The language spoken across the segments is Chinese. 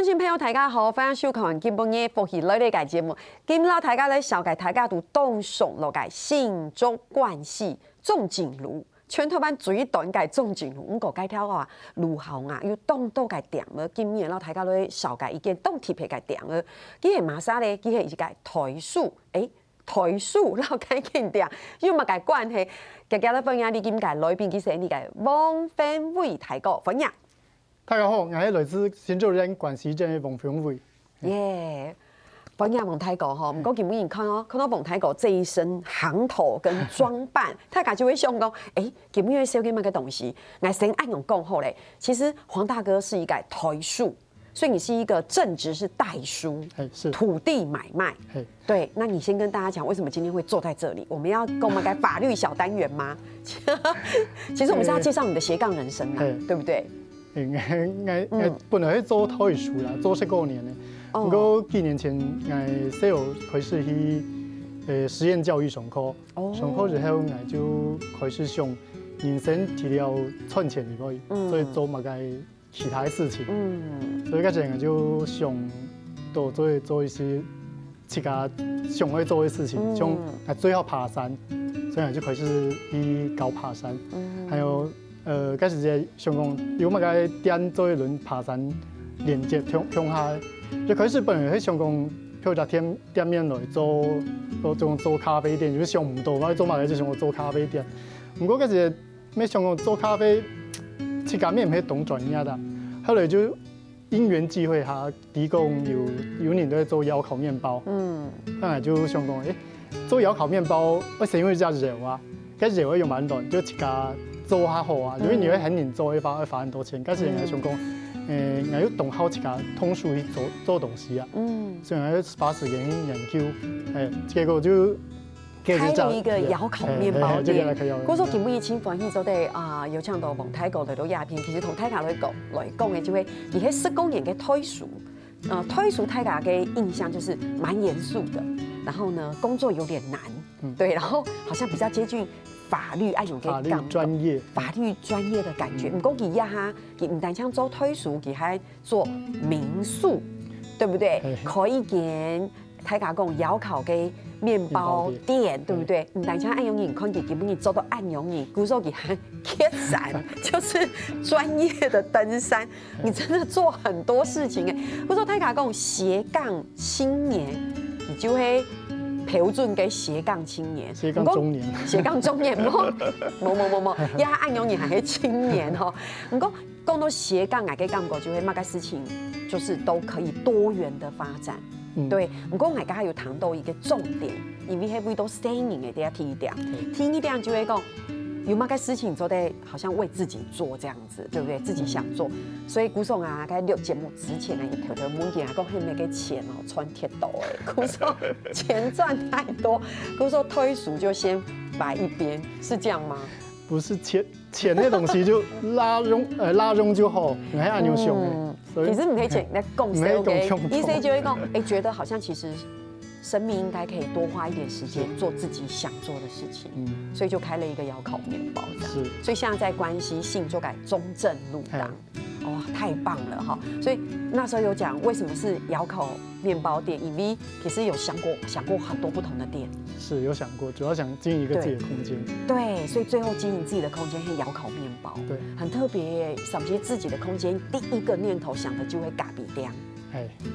众朋友大家好，欢迎收看今晡日福喜类的节目。今日大家来小解大家都动手落解性中关系仲景如。全台湾最短解仲景如，我个解条啊，如何啊？要动到解点了。今日老大家来小解一件动体皮解点了。佢系马莎咧，佢系一解台数，台数老解见点，要么解关系。今日咧分享你今解来宾，其实你解汪分伟大哥分享。大家好，我係來自新竹人關係鎮嘅王雄偉。耶，本日王大哥吼，唔過見每人看到王大哥這一身行頭跟裝扮，大家就會想講，見每人小嘅乜嘅東西，我先按用講好嘞。其實黃大哥是一個台數，所以你是一個正職是代書，是土地買賣。對，那你先跟大家講，為什麼今天會坐在這裡？我們要跟我們改法律小單元嗎？其實我們是要介紹你的斜槓人生嘛，對不對？我本來係做台書啦，做19年嘅。不過幾年前我細個開始去實驗教育上課，上課之後我就開始想人生除了賺錢以外，所以做乜嘅其他事情。所以嗰陣我就想多做一些自家想去做嘅事情，像最好爬山，所以我就開始去搞爬山，還有。嗰時就想講，有乜嘅點做一輪爬山連接向下，就開始本來係想講，譬如話店面來做咖啡店，就是想唔到，我做乜嘅就想做咖啡店。不過嗰時咩想講做咖啡，自家咩唔係懂專業的，後來就因緣際會下，地公有年都在做窯烤麵包，後來就想講，做窯烤麵包，我先會加熱啊，嗰時我用蠻難，就自家。做下好啊，因為你會很難做，會花很多錢。嗰時我想講，我要懂好自家通俗去做東西啊。所以我要花時間去研究，結果就開了一個窯烤麵包店。嗰時見每一千歡喜做得有唱到王大哥嚟到鴉片，其實同大家來講嘅就係，而且19年嘅推俗，推俗大家嘅印象就是蠻嚴肅的，然後呢工作有點難，對，然後好像比較接近。法律愛用嘅法律專業的感覺，唔過佢呀，佢唔單槍做推書，佢還做民宿，對不對？可以見大家講窯烤嘅麵包店，對不對？唔單槍愛用人，看佢基本上做到愛用人，古時候佢還鐵山，就是專業的登山，你真的做很多事情誒。古時候大家講斜槓青年，你就會。標準嘅斜槓青年，斜槓中年，斜槓中年，冇，而家按用年還係青年吼。唔過講到斜槓，我嘅感覺就係乜嘅事情，就是都可以多元的發展。對，唔過我家有談到一個重點，因為係為到聲音嘅啲聽一點就會講。有乜嘅事情做得好像為自己做這樣子，對不對？自己想做，所以古松啊，喺錄節目之前啊，要條門件啊，講係咩嘅錢哦，穿鐵道誒，古松錢賺太多，古松推俗就先擺一邊，是這樣嗎？不是錢嘅東西就拉攏就好，唔係按樣想嘅。其實唔係錢，你講少嘅，意思就會講，覺得好像其實。生命應該可以多花一點時間做自己想做的事情，所以就開了一個窯烤麵包這樣。所以現在在關係性就改中正路檔，哇，太棒了哈！所以那時候有講為什麼是窯烤麵包店，因為其實有想過很多不同的店，是有想過，主要想經營一個自己的空間。對，所以最後經營自己的空間是窯烤麵包，對，很特別。甚至自己的空間，第一個念頭想的就會咖喱店。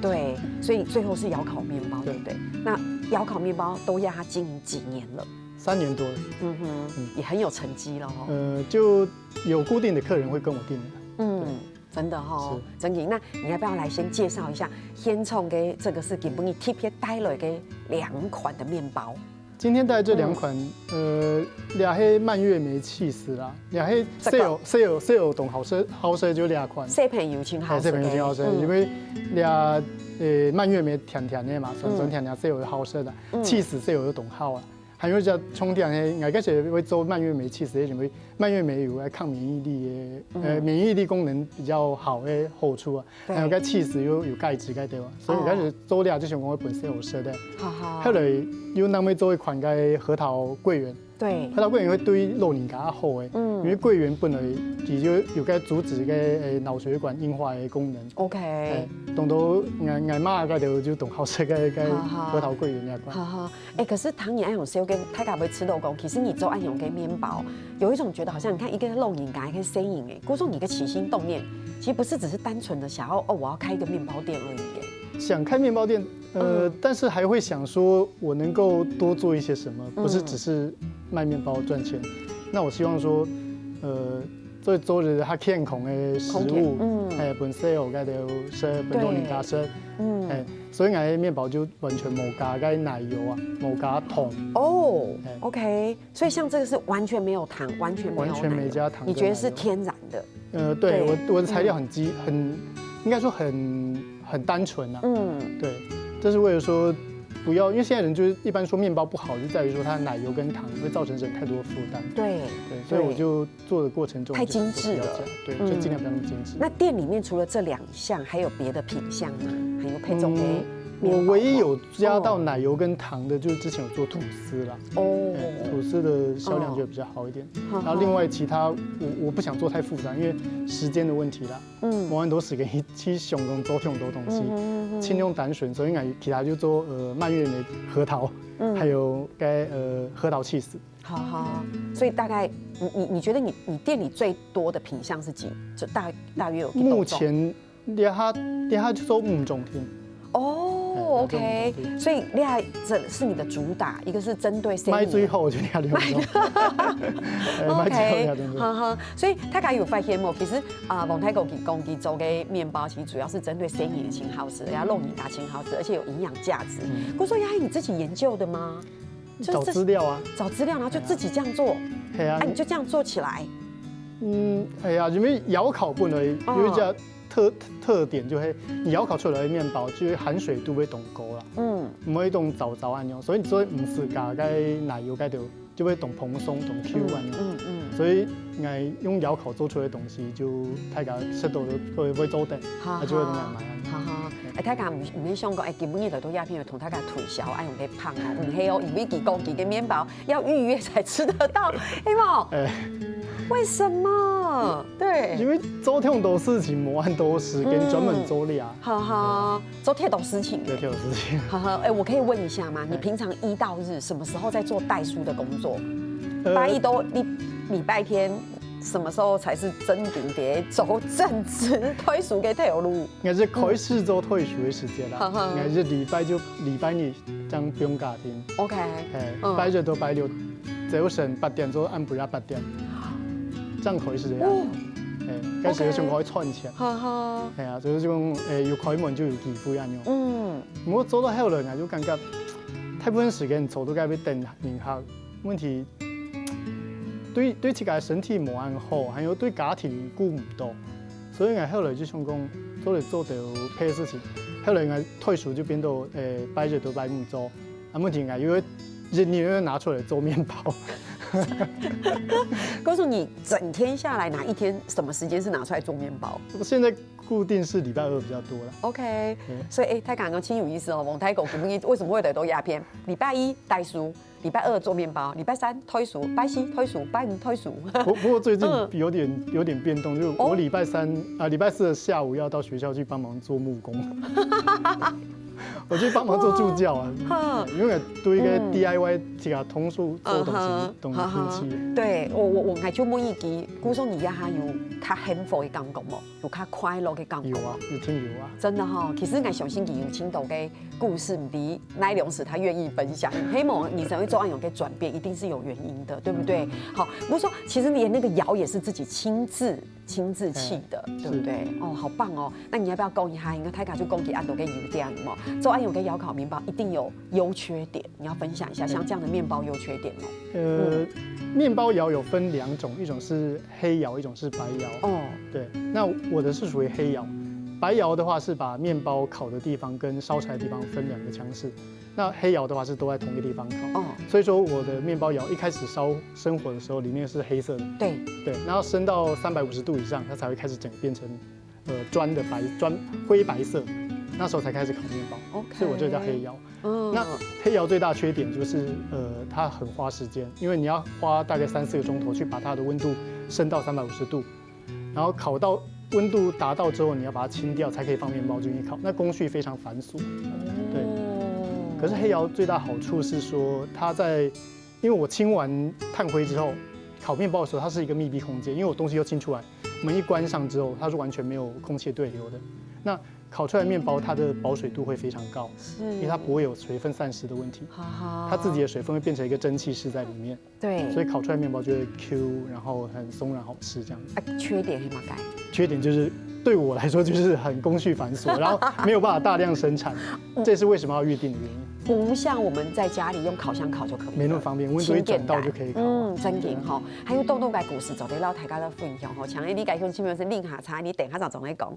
對，所以最後是窯烤麵包，對不對？那窯烤麵包都要他經營幾年了？3年多了。也很有成績了哦。就有固定的客人會跟我訂的。真的哈，真嘅。那你要不要來先介紹一下先從嘅這個是給幫你特別帶來嘅2款的麵包？今天帶這2款，倆係蔓越莓起司啦，倆係細有懂好食就2款。小朋友真好食。小朋友真好食，因為倆蔓越莓甜甜的嘛，酸甜甜，細有好食的，起司細有懂好啊。還有隻充甜的，我嗰時會做蔓越莓起司，因為蔓越莓有抗免疫力的，免疫力功能比较好的好处啊，还有个气质有钙质对吧？所以开始做了就像我本身有说的，后来又那么做一款个核桃桂圆。对，核桃桂圆会对老人家好诶，因为桂圆本来就个阻止个脑血管硬化的功能。OK， 当到挨妈个就懂好吃个核桃桂圆那款。好，可是糖你爱用烧跟大家不会吃豆工，其实你做爱用跟面包，有一种觉得好像你看一个老人家一个身影哎，估说你的起心动念，其实不是只是单纯的想要我要开一个面包店而已哎。想开面包店，但是还会想说我能够多做一些什么，不是只是卖面包赚钱。那我希望说，做日较健康的食物，本身有个食，本老人家食，所以我面包就完全冇加个奶油啊，冇加糖。哦 ，OK， 所以像这个是完全没有糖，完全没加糖，你觉得是天然的？对，我的材料很应该说很单纯啊，对，这是为了说不要，因为现在人就是一般说面包不好，就在于说它奶油跟糖会造成人太多的负担。对，所以我就做的过程中太精致了，对，就尽量不要那么精致。那店里面除了这2项，还有别的品项吗？还有配种给？我唯一有加到奶油跟糖的，就是之前有做吐司啦。吐司的销量就比较好一点。然后另外其他我不想做太复杂，因为时间的问题啦。冇很多时间去想工做很多东西，轻用单纯，所以其他就做蔓越莓、核桃，还有核桃起司。好，所以大概你觉得你店里最多的品项是几？就大约有？目前连下就做5种添。OK， 所以厉害，这是你的主打，一个是针对卖最后就两种。OK， 所以大家有发现冇？其实蒙太狗公鸡做嘅面包，其实主要是针对生意的青好吃，然后肉你打青好吃，而且有营养价值。我说，你自己研究的吗？找资料啊，找资料，然后就自己这样做。你就这样做起来。因为窑烤本来有一家特点就係你窑烤出來嘅面包，就含水度會凍高啦，唔可以凍皺皺咁樣，所以你唔是加cái奶油嗰度就會凍蓬鬆、凍 Q 咁樣，所以我用窑烤做出來嘅東西就大家食到都會做得，就會咁樣買。大家唔免想講，基本上來到鴉片要同大家推銷，愛用嘅胖哦，唔係哦，因為幾公斤嘅麵包要預約才吃得到，係冇？為什麼？對，因為做太多事情，冇很多時間專門做了。做太多事情。對，太多事情。我可以問一下嗎？你平常1到日什麼時候在做代書的工作？拜一都禮拜天。什麼時候才是真正地走正職推書嘅條路？我是開始做推書嘅時間啦，我是禮拜日將不用假天。OK， 拜日到拜六早晨8點做按不了8點，這樣開始嘅。開始就可以賺錢。係啊，就是種要開門就有機會咁樣。我做到後來我就感覺大部分時間做到該要等人客，問題。對自己身體冇咁好，還有對家庭顧唔到，所以我後來就想講做到別的事情。後來我退休就變到拜日到拜五做，問題我又要拿出來做麵包。告訴你，整天下來哪一天什麼時間是拿出來做麵包？我現在固定是禮拜2比較多啦。OK， 所以太剛剛挺有意思哦。蒙太狗為什麼會來到鴉片？禮拜1代書。禮拜2做麵包，禮拜3推書，拜4推書，拜5推書。不過最近有點變動，就我禮拜4的下午要到學校去幫忙做木工，我去幫忙做助教啊，因為對一個 DIY 這個童書做東西。對，我愛做每一期，估說你也還有較幸福的感覺冇，有較快樂的感覺。有啊，有挺有啊。真的哈，其實我相信有青島的故事，唔知奈良時他願意分享，希望你成為做案有個轉變，一定是有原因的，對不對？好，不過說其實連那個窯也是自己親自砌的，對不對？哦，好棒哦！那你要不要講一下？應該大家就講起按到嘅優點嘛，做案有個窯烤麵包一定有優缺點，你要分享一下，像這樣的麵包優缺點哦。麵包窯有分2種，一種是黑窯，一種是白窯。哦，對，那我的是屬於黑窯。白窑的话是把面包烤的地方跟烧柴的地方分2个腔室，那黑窑的话是都在同一个地方烤。所以说我的面包窑一开始生火的时候，里面是黑色的。对，然后升到350度以上，它才会开始整个变成砖灰白色。那时候才开始烤面包，所以我这叫黑窑。那黑窑最大缺点就是它很花时间，因为你要花大概3-4个钟头去把它的温度升到350度，然后烤到温度达到之后，你要把它清掉才可以放面包进去烤，那工序非常繁琐。对。可是黑窑最大好处是说，因为我清完炭灰之后，烤面包的时候它是一个密闭空间，因为我东西又清出来，门一关上之后，它是完全没有空气对流的。那烤出来的面包，它的保水度会非常高，因为它不会有水分散失的问题。它自己的水分会变成一个蒸汽室在里面。对，所以烤出来的面包就会 Q， 然后很松软好吃这样子。缺点是什么？缺点就是对我来说就是很工序繁琐，然后没有办法大量生产，这是为什么要预定的原因。不像我们在家里用烤箱烤就可以，没那么方便，温度一转到就可以烤。真劲吼！还有豆豆嘅故事，就得老大家咧分享吼。像你家乡前面是拎下茶，你等下就总来讲。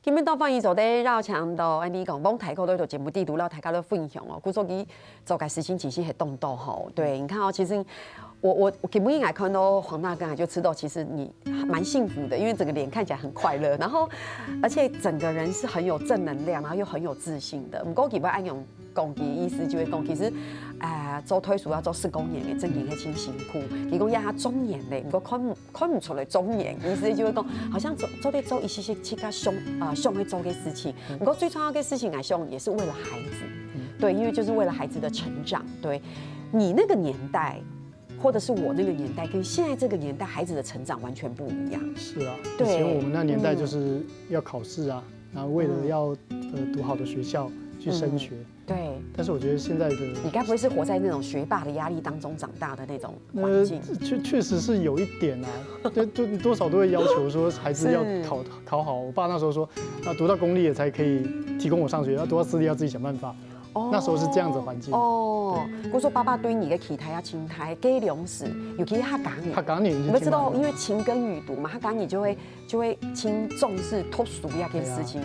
今日到翻译做啲绕墙到安尼讲，帮台口都做节目地图，让大家都分享哦。古说佢做嘅事情其实很动荡吼，对，你看哦，其实我基本应该看到黄大哥就知道，其实你蛮幸福的，因为整个脸看起来很快乐，然后而且整个人是很有正能量，然后又很有自信的。不过基本按用讲嘅意思就会讲，其实做推属要做4公年嘅，真嘅係真辛苦。佢講呀中年咧，不過看不出來中年，意思就會講，好像做一些其他想去做嘅事情。不過最重要嘅事情來講，也是為了孩子，對，因為就是為了孩子的成長。對，你那個年代，或者是我那個年代，跟現在這個年代孩子的成長完全不一樣。是啊，以前我們那年代就是要考試啊，然後為了要讀好的學校去升學。对，但是我觉得现在的你该不会是活在那种学霸的压力当中长大的那种环境？确实是有一点啊，就多少都会要求说孩子要考好。我爸那时候说，读到公立的才可以提供我上学，要读到私立要自己想办法。那时候是这样子环境。我说爸爸对你的期待啊、期待、给粮食，尤其是他讲你，你们知道，因为勤耕雨读嘛，他讲你就会轻重视脱俗一件事情。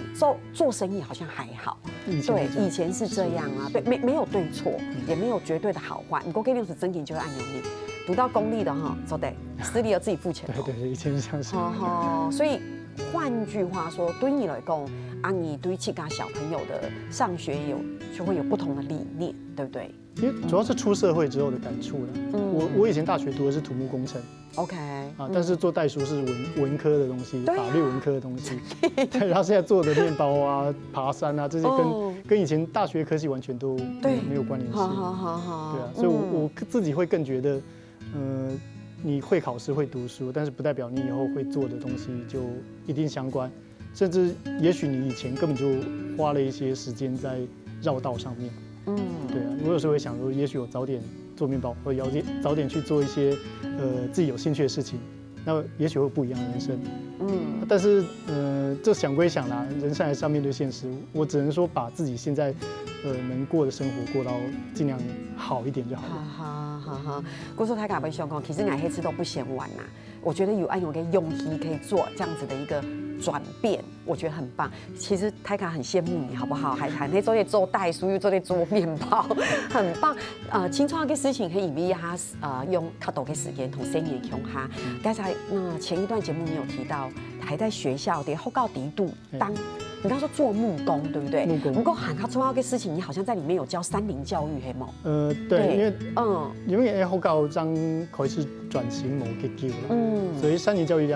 做生意好像还好，对，以前是这样啊，对，没有对错，也没有绝对的好坏。你给粮食真品就会按照你，读到公立的哈，就得私立要自己付钱。对，以前是这样子。所以换句话说，对你来讲，你对其他小朋友的上学就会有不同的理念，对不对？因为主要是出社会之后的感触了。我以前大学读的是土木工程 ，OK， 但是做代书是文科的东西，法律文科的东西。对，然后现在做的面包啊、爬山啊这些，跟以前大学科系完全都没有关联性。对啊，所以我自己会更觉得，你会考试会读书，但是不代表你以后会做的东西就一定相关，甚至也许你以前根本就花了一些时间在绕道上面。对啊，我有时候会想说，也许我早点做面包，或者早点去做一些自己有兴趣的事情，那也许会有不一样的人生。但是这想归想啦，人生还是要面对现实。我只能说把自己现在能过的生活过到尽量好一点就好了。好。我说他敢不想讲，其实爱黑吃都不嫌晚呐。我觉得有个勇气可以做这样子的一个转变，我觉得很棒。其实泰卡很羡慕你，好不好？还可做做代书，又做做面包，很棒。青创的事情可以引领他用较多的时间同生意共哈。刚才前一段节目你有提到，还在学校的后告底度当。你刚说做木工，对不对？木工很重要的事情，你好像在里面有教山林教育，黑猫。对，因为后告将开始转型某个叫了，所以山林教育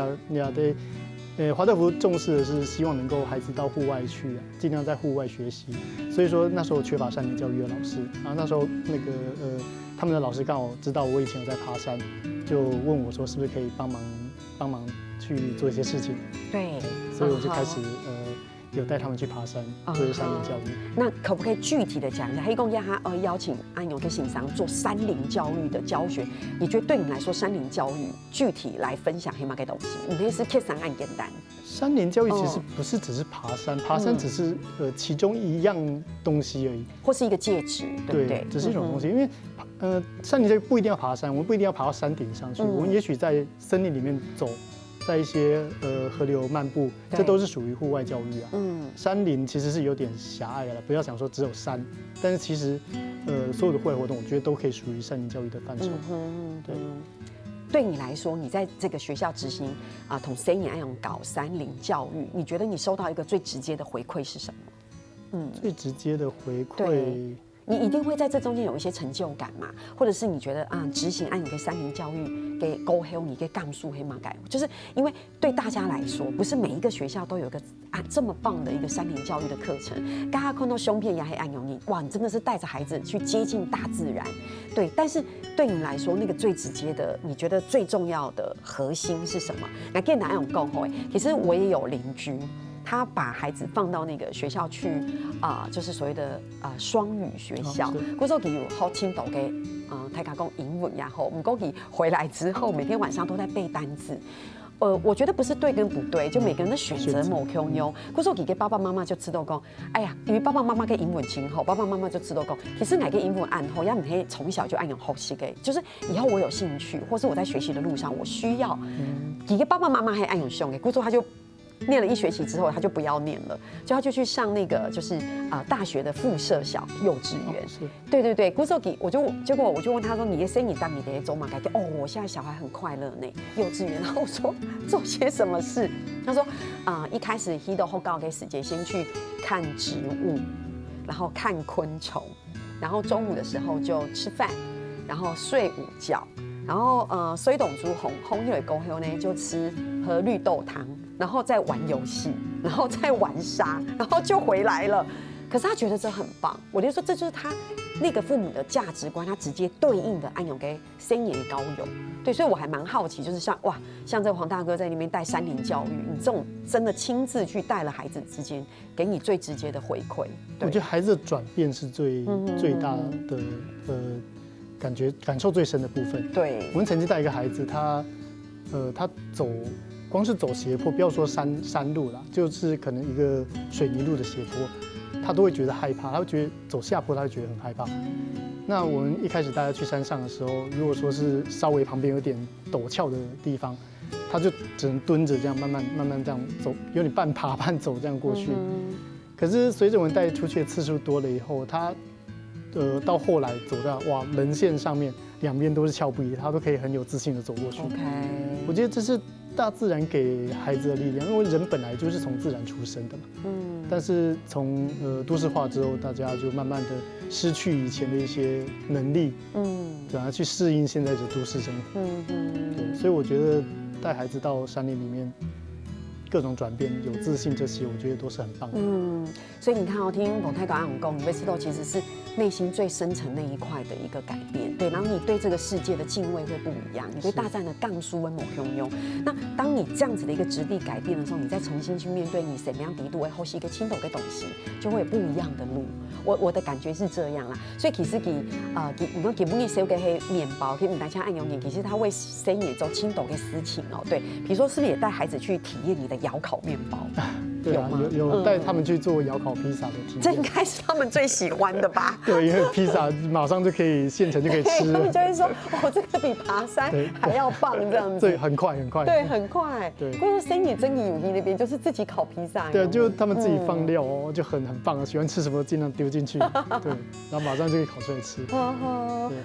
华德福重视的是希望能够孩子到户外去，尽量在户外学习。所以说那时候缺乏山林教育的老师，然后那时候他们的老师刚好知道我以前有在爬山，就问我说是不是可以帮忙去做一些事情。对，所以我就开始有带他们去爬山，做山林教育。那可不可以具体的讲一下？黑公家他邀请安永跟信商做山林教育的教学，你觉得对你来说山林教育具体来分享黑马给东西？你那是 K 三案简单。山林教育其实不是只是爬山，爬山只是其中一样东西而已，或是一个介质，对不对？只是一种东西，因为山林教育不一定要爬山，我们不一定要爬到山顶上去，我们也许在森林里面走。在一些河流漫步，这都是属于户外教育啊。山林其实是有点狭隘了，不要想说只有山，但是其实所有的户外活动，我觉得都可以属于山林教育的范畴。对。对你来说，你在这个学校执行同森林安永搞山林教育，你觉得你收到一个最直接的回馈是什么？最直接的回馈。你一定会在这中间有一些成就感嘛，或者是你觉得执行安永给山林教育给沟通，你给杠数黑马改，就是因为对大家来说，不是每一个学校都有一个这么棒的一个山林教育的课程。大家看到胸片也黑安永，你哇，你真的是带着孩子去接近大自然，对。但是对你来说，那个最直接的，你觉得最重要的核心是什么？那跟安永共吼，其实我也有邻居。他把孩子放到那个学校去就是所谓的双语学校。古时候有好青岛给台卡讲英文，然后我们过去回来之后，每天晚上都在背单字。我觉得不是对跟不对，就每个人的选择某 Q 妞。古时候给爸爸妈妈就知道讲，哎呀，因为爸爸妈妈跟英文亲厚，爸爸妈妈就知道讲，其实哪个英文按后，要你可以从小就按用学习给，就是以后我有兴趣，或是我在学习的路上我需要，几个爸爸妈妈还按用凶给，古时候他就。念了1学期之后，他就不要念了，他就去上那个就是大学的附设幼稚园。对对对，古时候结果我就问他说：“你的生意当你的走马改变？”我现在小孩很快乐呢，幼稚园。然后我说做些什么事？他说一开始he都后告给时间先去看植物，然后看昆虫，然后中午的时候就吃饭，然后睡午觉。然后水董猪红一尾沟后呢，就喝绿豆汤，然后再玩游戏，然后再玩沙，然后就回来了。可是他觉得这很棒，我就说这就是他那个父母的价值观，他直接对应的安永给森野高友。对，所以我还蛮好奇，就是像这个黄大哥在那边带山林教育，你这种真的亲自去带了孩子之间，给你最直接的回馈。我觉得孩子的转变是最大的感受最深的部分。对，我们曾经带一个孩子，他光是走斜坡，不要说山路啦，就是可能一个水泥路的斜坡，他都会觉得害怕，他会觉得走下坡，他会觉得很害怕。那我们一开始带他去山上的时候，如果说是稍微旁边有点陡峭的地方，他就只能蹲着这样慢慢这样走，有点半爬半走这样过去。可是随着我们带出去的次数多了以后，他到后来走到人线上面两边都是峭壁，他都可以很有自信的走过去。我觉得这是大自然给孩子的力量，因为人本来就是从自然出生的嘛。但是从都市化之后，大家就慢慢的失去以前的一些能力，转而去适应现在的都市生活。对，所以我觉得带孩子到山林里面。各种转变、有自信这些，我觉得都是很棒的。所以你看听蒙太搞安永公，你会知道其实是内心最深层那一块的一个改变。对，然后你对这个世界的敬畏会不一样，你对大自然的杠书跟某拥。那当你这样子的一个质地改变的时候，你再重新去面对你什么样低度为后是一个轻抖的东西，就会有不一样的路。我的感觉是这样啦。所以其实你说给不给收给黑面包，给你大家按永远，其实他为生也做轻抖的事情哦。对，比如说是不是也带孩子去体验你的窑烤面包？对啊，有带他们去做窑烤披萨的体验，这应该是他们最喜欢的吧？对，因为披萨马上就可以现成就可以吃了，他们就会说这个比爬山还要棒这样子。对，很快，对，很快。对，或者说生野真友谊那边就是自己烤披萨，对，就他们自己放料就很棒啊，喜欢吃什么尽量丢进去，对，然后马上就可以烤出来吃。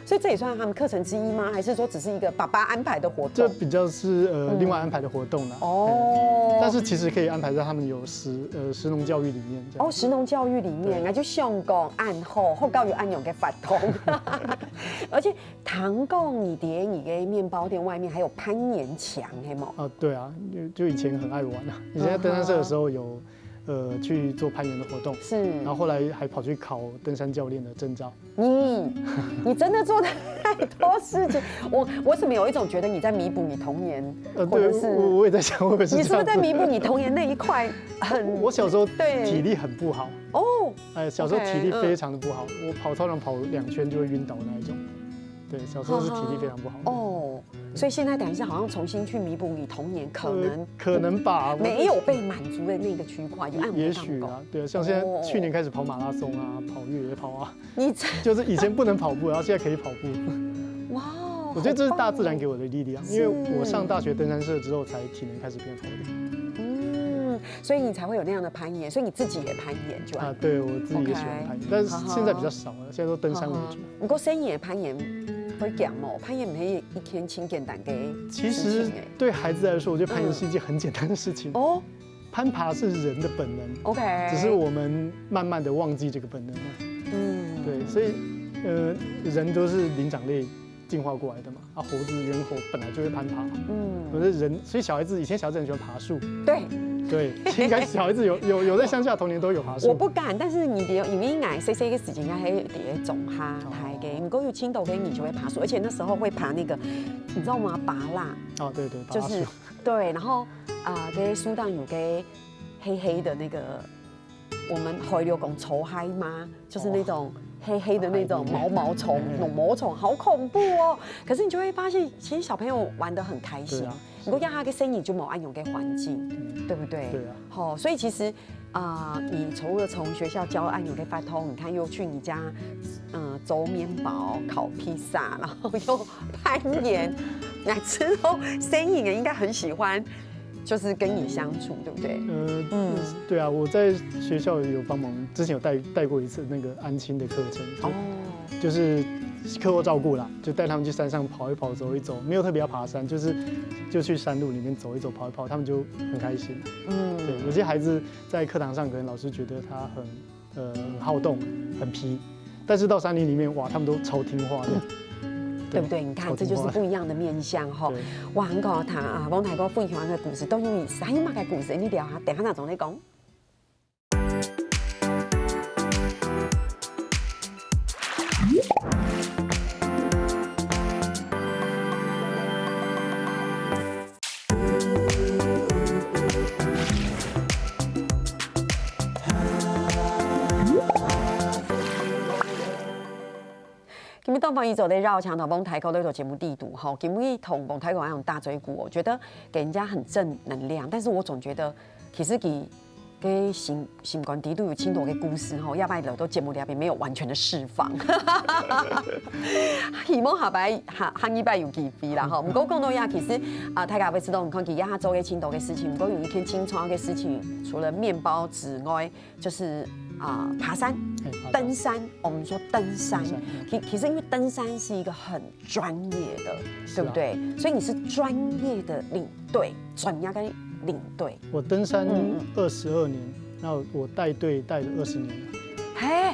所以这也算他们课程之一吗？还是说只是一个爸爸安排的活动？这比较是另外安排的活动啦。但是其实可以安排在他们有食农教育里面。食农教育里面啊，就上工按后教育按用给法通，而且糖贡你碟你给面包店外面还有攀岩墙，黑吗？对啊，就以前很爱玩啊。以前在登山社的时候去做攀岩的活动，是，然后后来还跑去考登山教练的证照。你真的做的太多事情，我怎么有一种觉得你在弥补你童年，对，我也在想，会不会是这样子？你是不是在弥补你童年那一块？我小时候体力很不好哦，小时候体力非常的不好，我跑操场跑2圈就会晕倒那一种。对，小时候是体力非常不好哦，所以现在等于是好像重新去弥补你童年可能吧，没有被满足的那个区块，也许啊，对，像现在去年开始跑马拉松啊，跑越野跑啊，你就是以前不能跑步，然后现在可以跑步。哇，我觉得这是大自然给我的力量，因为我上大学登山社之后才体能开始变好的。所以你才会有那样的攀岩，所以你自己也攀岩就啊，对我自己也喜欢攀岩，但是现在比较少了，现在都登山为主。不过深夜攀岩会讲哦，攀岩可以一天轻简单给。其实对孩子来说，我觉得攀岩是一件很简单的事情哦。攀爬是人的本能 ，OK， 只是我们慢慢的忘记这个本能了。对，所以人都是灵长类进化过来的嘛，猴子、猿猴本来就会攀爬，可是人，所以以前小孩子很喜欢爬树，对，应该小孩子有在乡下童年都有爬树。我不敢，但是你因为矮细细的时间还喺啲种哈台嘅，如果有青豆给你就会爬树，而且那时候会爬那个，你知道吗？拔蜡。哦，对，就是对，然后给树上有给黑黑的那个，我们海流讲臭嗨吗？就是那种黑黑的那种毛虫、脓毛虫，好恐怖哦！可是你就会发现，其实小朋友玩得很开心。如果要他嘅生意就冇按用嘅环境，对不对？对啊。好，所以其实你除了从学校教按钮给发通，你看又去你家揉面包、烤披萨，然后又攀岩，之后生意也应该很喜欢，就是跟你相处，对不对？对啊，我在学校有帮忙，之前有带过一次那个安亲的课程，就是课后照顾啦，就带他们去山上跑一跑、走一走，没有特别要爬山，就去山路里面走一走、跑一跑，他们就很开心。对，有些孩子在课堂上可能老师觉得他很好动、很皮，但是到山林里面，哇，他们都超听话的。对不对？你看，这就是不一样的面向哈。哇，很高谈王大哥分享的故事都有意思，还有乜嘅故事？你聊下，等下同你講。今日东方一走在绕墙头蒙台沟都有节目地图哈，今日同蒙台沟那种大嘴鼓，我觉得给人家很正能量。但是我总觉得其实给新冠地都有青多的故事哈，要不然都节目里边没有完全的释放。希望下一拜有机会啦哈。不过讲到呀，其实大家会知道，你看其亚洲的青多的事情，不过有一天青创的事情，除了面包之外，就是爬山、登山。我们说登山，其实因为登山是一个很专业的，对不对？所以你是专业的领队，专业的领队。我登山22年，那我带队带了20年了。嘿，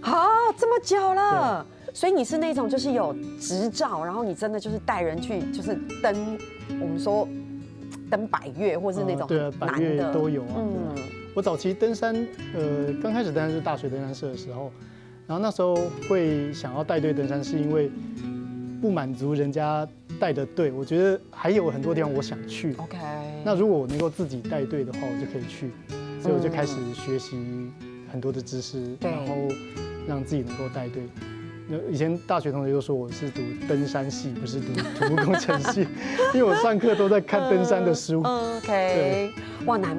好，这么久了。所以你是那种就是有执照，然后你真的就是带人去，就是登，我们说登百岳，或是那种对啊，百岳都有啊。我早期登山，刚开始登山是大学登山社的时候，然后那时候会想要带队登山，是因为不满足人家带的队，我觉得还有很多地方我想去。OK， 那如果我能够自己带队的话，我就可以去，所以我就开始学习很多的知识，然后让自己能够带队。以前大学同学都说我是读登山系，不是读土木工程系，因为我上课都在看登山的书。OK， 哇，难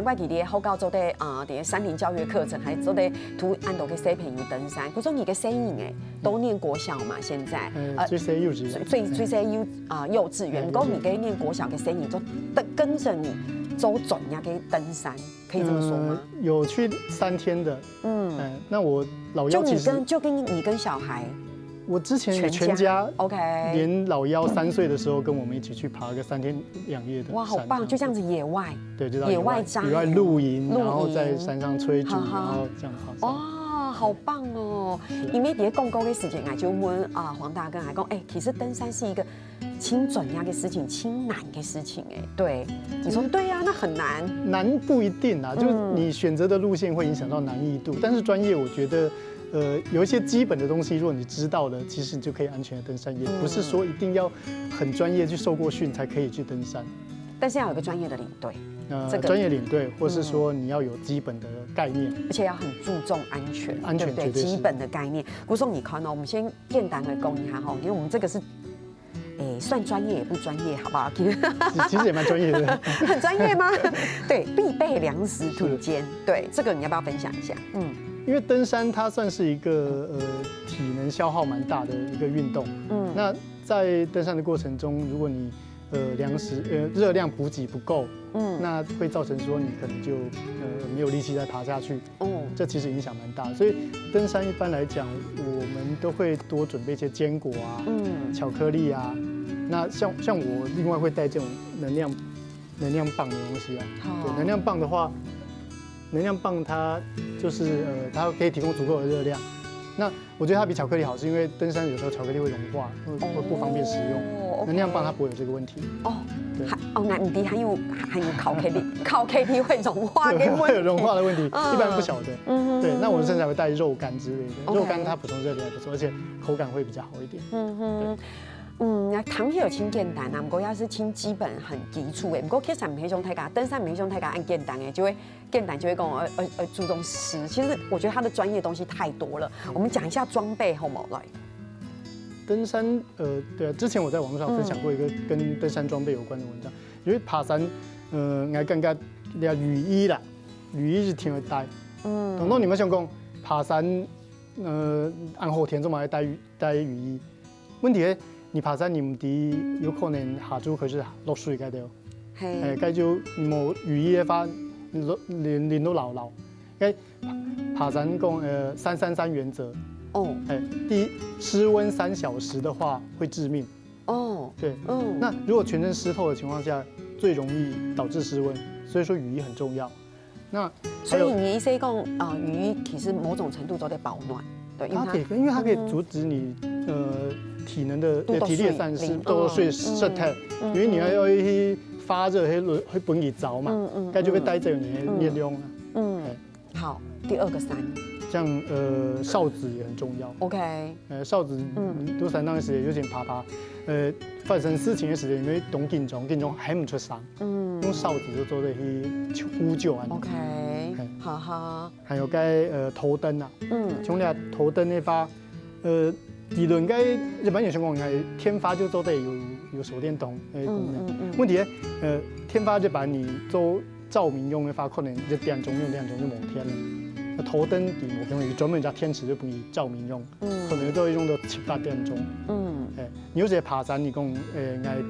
怪你哋好教做啲啲山林教育课程，还做啲图按到嘅小朋友登山。嗰種你嘅聲音都念國小嘛，現在最細幼稚園，最細幼稚園，咁你嘅念國小嘅聲音都跟着你走準呀嘅登山，可以這麼說嗎？有去3天的，那我老幺其實就跟你跟小孩，我之前全家 OK， 连老幺3歲的時候跟我們一起去爬個3天2夜的山，哇，好棒！就這樣子野外，對，就到野外露營，然後在山上炊煮，然後這樣爬山。哇，好棒哦！因為喺廣告嘅時間，就問黃大哥嚟講，其實登山是一個轻转压的事情，轻难的事情，哎，对，你说对呀，那很难。难不一定啊，就是你选择的路线会影响到难易度，但是专业我觉得。有一些基本的东西，如果你知道了，其实你就可以安全的登山，也不是说一定要很专业去受过训才可以去登山。但是要有个专业的领队，专业领队，或是说你要有基本的概念，而且要很注重安全，安全对，基本的概念。郭总，你看呢？我们先简单的讲一下哈，因为我们这个是。算专业也不专业，好不好？其实也蛮专业的，很专业吗？对，必备粮食土间，对，这个你要不要分享一下？因为登山它算是一个体能消耗蛮大的一个运动，那在登山的过程中，如果你粮食热量补给不够，那会造成说你可能就没有力气再爬下去，这其实影响蛮大。所以登山一般来讲，我们都会多准备一些坚果啊，巧克力啊。那像我另外会带这种能量棒的东西啊。对，能量棒的话，能量棒它就是它可以提供足够的热量。那我觉得它比巧克力好，是因为登山有时候巧克力会融化，会不方便食用。能量棒它不会有这个问题。对。那唔滴还有烤 KT 会融化的问题。会有融化的问题，一般不晓得。对，那我们甚至还会带肉干之类的，肉干它补充热量还不错，而且口感会比较好一点。糖有轻简单啊，不过要是轻基本很基础的，不过其实唔系种太家，登山唔系种太家按简单的，简单就会跟我注重吃。其实我觉得他的专业东西太多了，我们讲一下装备好冇来。登山对啊，之前我在网络上分享过一个跟登山装备有关的文章，因为爬山我更加雨衣啦，雨衣是天会带。等到你们想讲爬山按后天这么爱带雨衣，问题是。你爬山，你唔知有可能下晝佢是落水嘅掉，該就冇雨衣嘅話，連都流。爬山講333原則，第一失溫3小時的話會致命。對，那如果全身濕透的情況下，最容易導致失溫，所以說雨衣很重要。那所以你意思講雨衣其實某種程度都得保暖，對，因為它可以阻止你体能的体力的散失，多睡失态，因为你要去发热，会本你着嘛，该就会带着你的热量啊。好，第二个山，像哨子也很重要。OK，哨子，都山當時有時爬，發生事情嘅時候，因為懂緊張還唔出聲，用哨子就做得去呼救啊。OK，哈哈。還有該頭燈啊，像你頭燈那發，理論該日本有相關係天發就都得有手電筒嘅功能。問題天發就把你做照明用嘅話，可能一點鐘用2點鐘就冇天了。頭燈底冇用，有專門一家天池就俾你照明用，可能都會用到7、8點鐘。你有時爬山，你講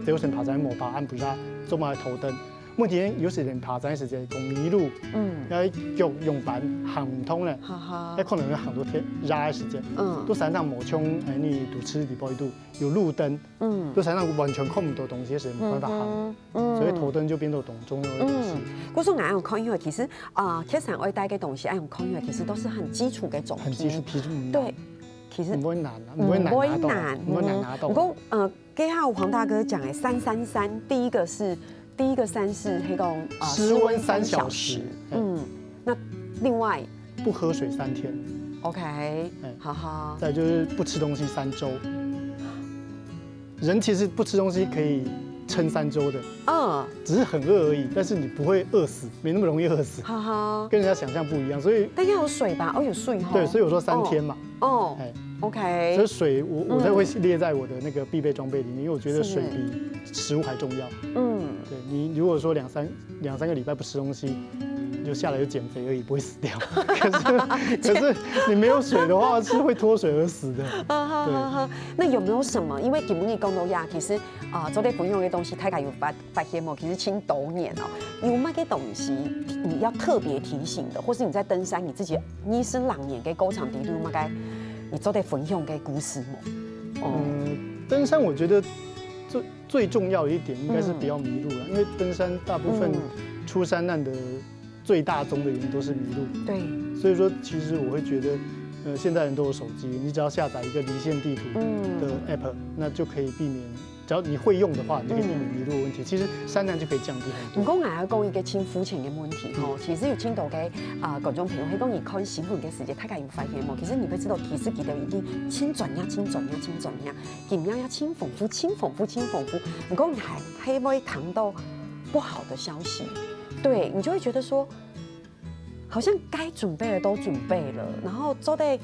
有時爬山冇爬按不上，做埋頭燈。問題有時人爬山時間講迷路，要腳用板行唔通咧，可能要行到天熱嘅時間。都山上冇衝你堵車底部度有路燈，都山上完全看唔到東西嘅時候冇辦法行，所以頭燈就變到重要嘅東西。嗰種按用看音樂，其實鐵山愛帶嘅東西按用看音樂，其實都是很基礎嘅種很基礎，對，其實唔會難啊，唔會難拿到。不過剛才黃大哥講嘅333，第一個山是那個失溫3小時，那另外不喝水3天 ，OK， 好好。再就是不吃東西3週，人其實不吃東西可以撐3週的，只是很餓而已，但是你不會餓死，沒那麼容易餓死，好好，跟人家想象不一樣，所以但要有水吧，有水哈，對，所以我說3天嘛，OK，所以水我才會列在我的那個必備裝備裡面，因為我覺得水比食物還重要，對，你如果說兩三個禮拜不吃東西，就下來就減肥而已，不會死掉。可是你沒有水的話，是會脫水而死的。對。那有沒有什麼？因為基本你講到呀，其實做啲朋友嘅東西，大家有發現冇？其實青豆年哦，有乜嘅東西你要特別提醒的，或是你在登山，你是朗年嘅高場地圖乜嘅，你做啲分享嘅故事冇？登山我覺得最重要的一點應該是不要迷路了，因為登山大部分出山難的最大宗的原因都是迷路。對，所以說其實我會覺得，現在人都有手機，你只要下載一個離線地圖的 app，那就可以避免只要你会用的话，你就可以避免迷路的问题。其实山难就可以降低很多。唔講硬講一個輕膚淺嘅問題吼，其實有聽到嘅觀眾朋友喺講而看新聞嘅時間，大家有發現冇？其實你會知道，其實佢哋已經輕轉呀、輕轉呀、輕轉呀，點樣要輕豐富、輕豐富、輕豐富。唔講係會談到不好的消息，對你就會覺得說，好像該準備的都準備了，然後做得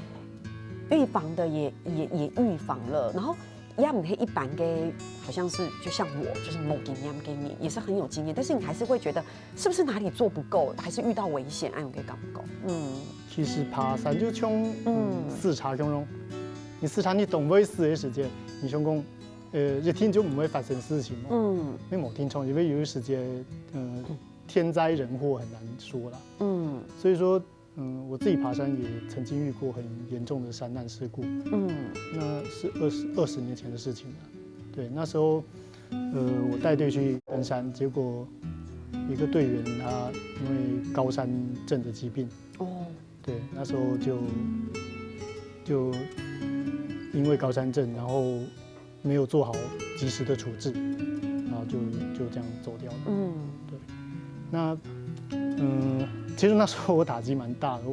預防的也預防了，然後。也唔係一般嘅，好像是就像我，就是冇經驗嘅你，也是很有經驗，但是你還是會覺得，是不是哪裡做不夠，還是遇到危險，按我嘅感覺。其實爬山就像視察咁樣，你視察你懂唔會死嘅時間，你想講，一天就唔會發生事情嘛。因為冇聽從，因為有啲時間，天災人禍很難說啦。所以說。我自己爬山也曾經遇過很嚴重的山難事故。那是20年前的事情了。對，那時候，我帶隊去登山，結果一個隊員他因為高山症的疾病，對，那時候就因為高山症，然後沒有做好及時的處置，然後就這樣走掉了。對，那其實那時候我打擊蠻大的。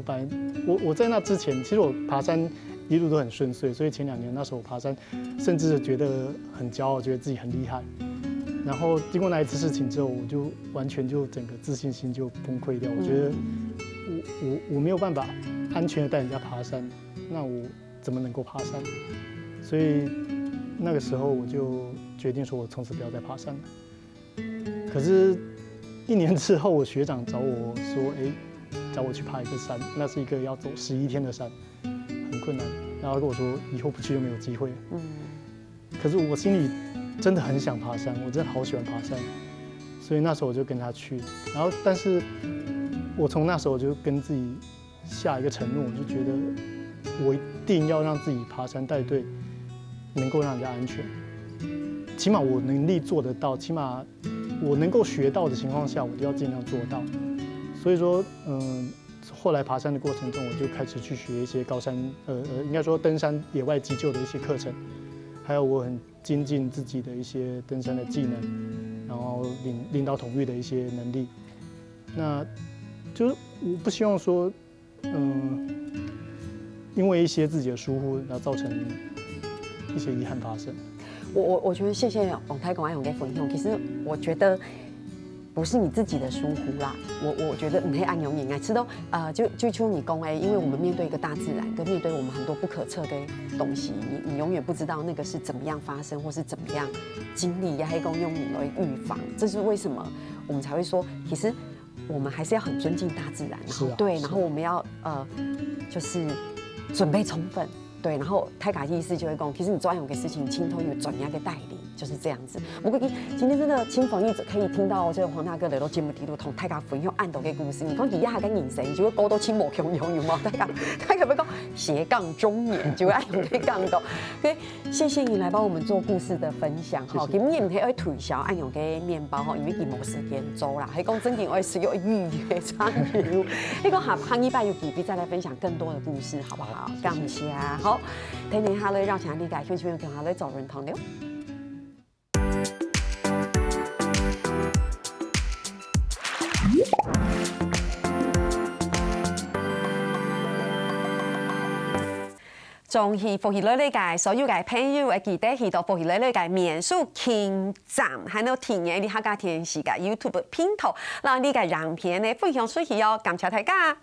我在那之前，其實我爬山一路都很順遂，所以前2年那時候我爬山，甚至覺得很驕傲，覺得自己很厲害。然後經過那一次事情之後，我就完全就整個自信心就崩潰掉。我覺得我沒有辦法安全的帶人家爬山，那我怎麼能夠爬山？所以那個時候我就決定說，我從此不要再爬山了。可是1年之後，我學長找我說，找我去爬一個山，那是一個要走11天的山，很困難。然後跟我說，以後不去就沒有機會。可是我心裡真的很想爬山，我真的好喜歡爬山，所以那時候我就跟他去。然後，但是我從那時候我就跟自己下一個承諾，我就覺得我一定要讓自己爬山帶隊能夠讓人家安全，起碼我能力做得到，起碼我能夠學到的情況下，我都要盡量做到。所以說，後來爬山的過程中，我就開始去學一些高山，應該說登山野外急救的一些課程，還有我很精進自己的一些登山的技能，然後領導統御的一些能力。那就是我不希望說，因為一些自己的疏忽，然後造成一些遺憾發生。我覺得謝謝王太公阿勇嘅分享。其實我覺得不是你自己的疏忽啦，我覺得唔係按勇應該知道，就像你講因為我們面對一個大自然，跟面對我們很多不可測的東西，你永遠不知道那個是怎麼樣發生，或是怎麼樣經歷，也係講用你來預防。這是為什麼我們才會說，其實我們還是要很尊敬大自然，然後對，然後我們要就是準備充分。對，然後太卡意思就會講，其實你做安勇嘅事情，親頭有專業嘅帶領，就是這樣子。我估計今天真的輕豐裕可以聽到這個黃大哥嚟到節目底度同大家分享安度嘅故事。你講而家嘅人生，就會過到千無窮有冇？大家要講斜槓中年，就會安勇嘅講到。所以謝謝你來幫我們做故事的分享哈。今日唔係愛推銷安勇嘅麵包哈，因為佢冇時間做啦。係講真正愛使用預約參與。你講下100有機會再來分享更多的故事，好不好？感謝。好，聽聽下嚟，讓請理解，希望同下嚟做論壇了。從去福喜來理解，所有嘅朋友會記得去到福喜來理解面書傾站，還有聽嘅你客家電視嘅 YouTube 頻道，讓你嘅影片呢分享出去哦，感謝大家。